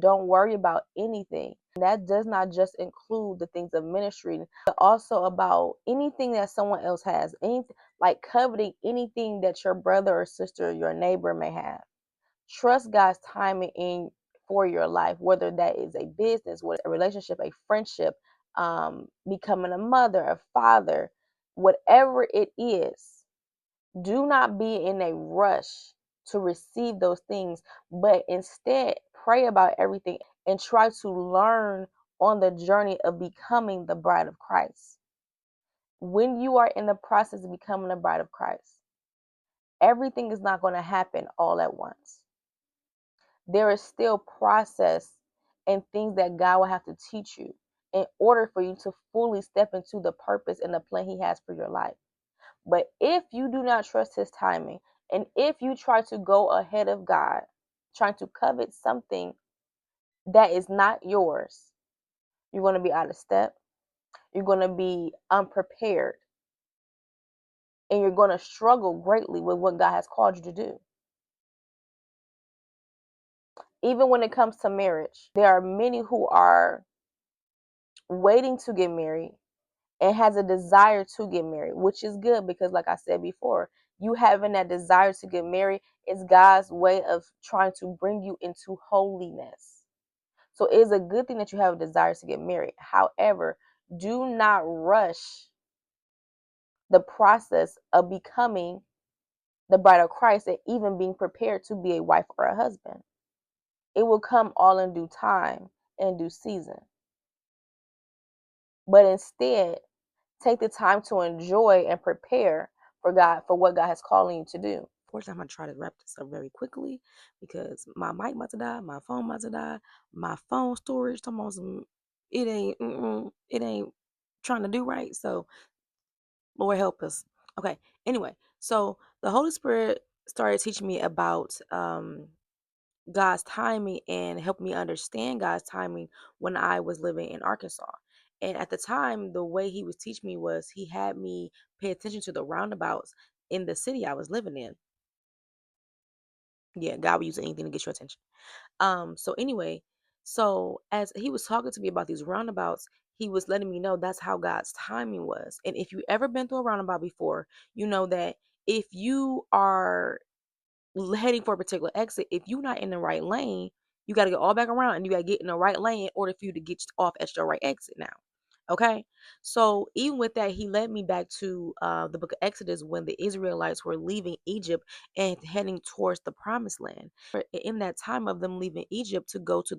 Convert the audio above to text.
Don't worry about anything. And that does not just include the things of ministry, but also about anything that someone else has, anything like coveting anything that your brother or sister, your neighbor may have. Trust God's timing in for your life, whether that is a business, whether a relationship, a friendship, becoming a mother, a father, whatever it is. Do not be in a rush to receive those things, but instead pray about everything and try to learn on the journey of becoming the bride of Christ. When you are in the process of becoming the bride of Christ, everything is not going to happen all at once. There is still process and things that God will have to teach you in order for you to fully step into the purpose and the plan He has for your life. But if you do not trust His timing, and if you try to go ahead of God, trying to covet something that is not yours, you're going to be out of step. You're going to be unprepared. And you're going to struggle greatly with what God has called you to do. Even when it comes to marriage, there are many who are waiting to get married and has a desire to get married, which is good because, like I said before, you having that desire to get married is God's way of trying to bring you into holiness. So it is a good thing that you have a desire to get married. However, do not rush the process of becoming the bride of Christ and even being prepared to be a wife or a husband. It will come all in due time and due season. But instead, take the time to enjoy and prepare for God, for what God has calling you to do. Fortunately, I'm going to try to wrap this up very quickly because my mic about to die, my phone about to die, my phone storage, it ain't trying to do right. So Lord help us. Okay. Anyway, so the Holy Spirit started teaching me about God's timing and helped me understand God's timing when I was living in Arkansas. And at the time, the way He was teaching me was He had me pay attention to the roundabouts in the city I was living in. Yeah, God will use anything to get your attention. So anyway, so as He was talking to me about these roundabouts, He was letting me know that's how God's timing was. And if you ever been through a roundabout before, you know that if you are heading for a particular exit, if you're not in the right lane, you got to get all back around and you got to get in the right lane in order for you to get off at your right exit now. Okay. So even with that, He led me back to the book of Exodus when the Israelites were leaving Egypt and heading towards the promised land. In that time of them leaving Egypt to go to